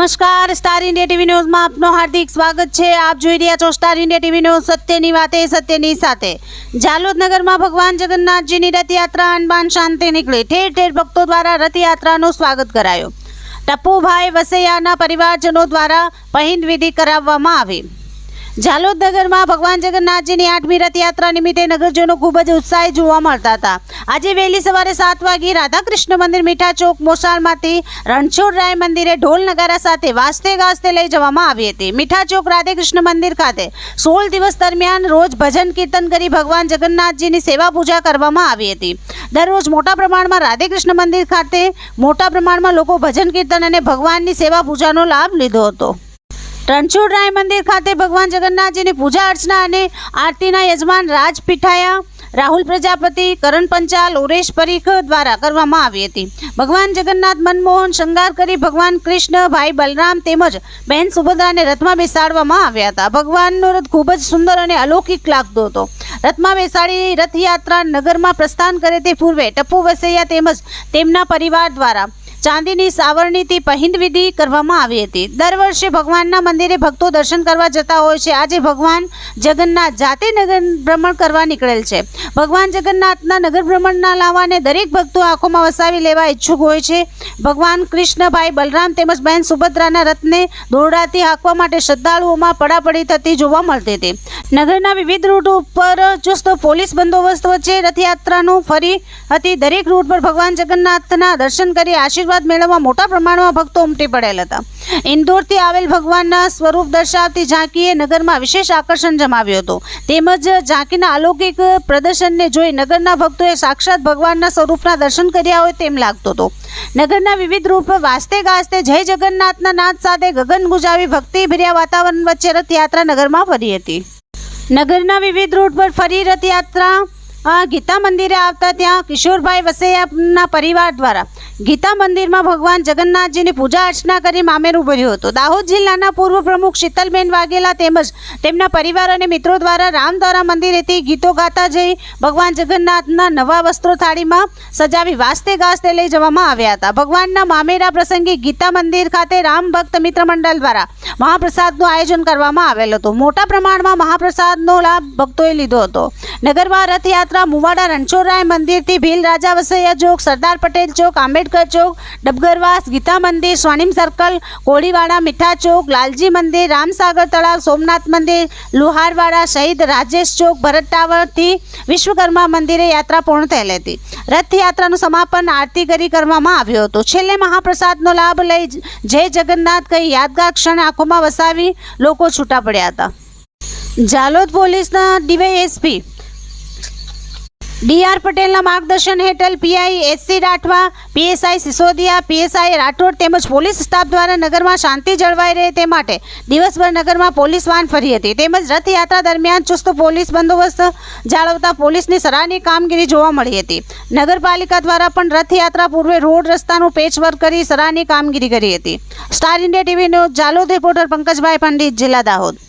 નમસ્કાર, star India TV ન્યૂઝમાં આપનું હાર્દિક સ્વાગત છે। આપ જોઈ રહ્યા છો સ્ટાર ઇન્ડિયા ટીવી ન્યૂઝ, સત્યની વાતે સત્યની સાથે। જાલોદ નગરમાં ભગવાન જગન્નાથજીની રથયાત્રા અનબાન શાંતિ નીકળી। ઠેર ઠેર ભક્તો દ્વારા રથયાત્રાનું સ્વાગત કરાયું। ટપ્પુભાઈ વસૈયાના પરિવારજનો દ્વારા પહિંદ વિધિ કરાવવામાં આવી। જાલોદ નગરમાં ભગવાન જગન્નાથજીની 8મી રથયાત્રા નિમિત્તે નગરજનો ખૂબ જ ઉત્સાહી જોવા મળતા હતા। આજે વહેલી સવારે 7 વાગે રાધાકૃષ્ણ મંદિર મીઠા ચોક મોસાળમાંથી રણછોડરાય મંદિરે ઢોલ નગારા સાથે વાજતે ગાજતે લઈ જવામાં આવી હતી। મીઠા ચોક રાધાકૃષ્ણ મંદિર ખાતે 16 દિવસ દરમિયાન રોજ ભજન કીર્તન કરી ભગવાન જગન્નાથજીની સેવા પૂજા કરવામાં આવી હતી। દરરોજ મોટા પ્રમાણમાં રાધાકૃષ્ણ મંદિર ખાતે મોટા પ્રમાણમાં લોકો ભજન કીર્તન અને ભગવાનની સેવા પૂજાનો લાભ લીધો હતો। રણછોડરાય મંદિર ખાતે ભગવાન જગન્નાથજીની પૂજા અર્ચના અને આરતીના યજમાન રાજ પીઠાયા, રાહુલ પ્રજાપતિ, કરણ પંચાલ, ઉરેશ પરીખ દ્વારા કરવામાં આવી હતી। ભગવાન જગન્નાથ મનમોહન શૃંગાર કરી ભગવાન કૃષ્ણ, ભાઈ બલરામ તેમજ બહેન સુભદ્રાને રથમાં બેસાડવામાં આવ્યા હતા। ભગવાનનો રથ ખૂબ જ સુંદર અને અલૌકિક લાગતો હતો। રથમાં બેસાડી રથયાત્રા નગરમાં પ્રસ્થાન કરે તે પૂર્વે ટપ્પુ વસૈયા તેમજ તેમના પરિવાર દ્વારા ચાંદીની સાવરણીથી પહિંદ વિધિ કરવામાં આવી હતી। દર વર્ષે ભગવાનના મંદિરે ભક્તો દર્શન કરવા જતા હોય છે। આજે ભગવાન જગન્નાથ જાતે નગર ભ્રમણ કરવા નીકળેલ છે। ભગવાન જગન્નાથના નગર ભ્રમણના લાવાને દરેક ભક્તો આંખોમાં વસાવી લેવા ઈચ્છુક હોય છે। ભગવાન કૃષ્ણ, ભાઈ બલરામ તેમજ બહેન સુભદ્રાના રથને દોરડાથી હાંકવા માટે શ્રદ્ધાળુઓમાં પડાપડી થતી જોવા મળતી હતી। નગરના વિવિધ રૂટ ઉપર ચુસ્ત પોલીસ બંદોબસ્ત વચ્ચે રથયાત્રાનું ફરી હતી। દરેક રૂટ પર ભગવાન જગન્નાથના દર્શન કરી આશીર્વાદ મેળવવા મોટા પ્રમાણમાં ભક્તો ઉમટી પડેલ હતા। ઇન્દોરથી આવેલ ભગવાનના સ્વરૂપ દર્શાવતી ઝાંકીએ નગરમાં વિશેષ આકર્ષણ જમાવ્યું હતું। તેમજ ઝાંકીના અલૌકિક પ્રદર્શનને જોઈ નગરના ભક્તોએ સાક્ષાત ભગવાનના સ્વરૂપના દર્શન કર્યા હોય તેમ લાગતો હતો। નગરના વિવિધ રૂટ પર વાજતે ગાજતે જય જગન્નાથના નાદ સાથે ગગન ગુંજાવી ભક્તિભર્યા વાતાવરણ વચ્ચે રથયાત્રા નગરમાં ફરી હતી। નગરના વિવિધ રૂટ પર ફરી રથયાત્રા ગીતા મંદિરે આવતા ત્યાં કિશોરભાઈ વસૈયાના પરિવાર દ્વારા ગીતા મંદિરમાં ભગવાન જગન્નાથજીની પૂજા અર્ચના કરી મામેરું ભર્યું હતું। દાહોદ જિલ્લાના પૂર્વ પ્રમુખ શીતલબેન વાઘેલા તેમજ તેમના પરિવાર અને મિત્રો દ્વારા રામદ્વારા મંદિરેથી ગીતો ગાતા જઈ ભગવાન જગન્નાથના નવા વસ્ત્રો થાળીમાં સજાવી વાજતે ગાજતે લઈ જવામાં આવ્યા હતા। ભગવાનના મામેરા પ્રસંગે ગીતા મંદિર ખાતે રામ ભક્ત મિત્ર મંડળ દ્વારા મહાપ્રસાદનું આયોજન કરવામાં આવેલ હતું। મોટા પ્રમાણમાં મહાપ્રસાદનો લાભ ભક્તોએ લીધો હતો। નગરમાં રથયાત્રા મુવાડા રણછોડરાય મંદિરથી ભીલ રાજા વસૈયા ચોક, સરદાર પટેલ ચોક, આંબેડકર ચોક, ડબગરવાસ, ગીતા મંદિર, સ્વાનિમ સર્કલ, કોળીવાડા, મીઠા ચોક, લાલજી મંદિર, રામસાગર તળાવ, સોમનાથ મંદિર, લુહારવાડા, શહીદ રાજેશ ચોક, ભરત ટાવરથી વિશ્વકર્મા મંદિરે યાત્રા પૂર્ણ થયેલ હતી। રથયાત્રાનું સમાપન આરતી કરી કરવામાં આવ્યું હતું। છેલ્લે મહાપ્રસાદનો લાભ લઈ જય જગન્નાથ કહી યાદગાર ક્ષણ આંખોમાં વસાવી લોકો છૂટા પડ્યા હતા। જાલોદ પોલીસના ડીવાયએસપી ડીઆર પટેલના માર્ગદર્શન હેઠળ PI SC Rathwa, PSI Sisodiya, PSI Rathod તેમજ પોલીસ સ્ટાફ દ્વારા નગરમાં શાંતિ જળવાઈ રહે તે માટે દિવસભર નગરમાં પોલીસ વાન ફરી હતી। તેમજ રથયાત્રા દરમિયાન ચુસ્ત પોલીસ બંદોબસ્ત જાળવતા પોલીસની સરાહનીય કામગીરી જોવા મળી હતી। નગરપાલિકા દ્વારા પણ રથયાત્રા પૂર્વે રોડ રસ્તાનું પેચવર્ક કરી સરાહનીય કામગીરી કરી હતી। Star India TV news Jhalod reporter Pankajbhai Pandit, જિલ્લા દાહોદ।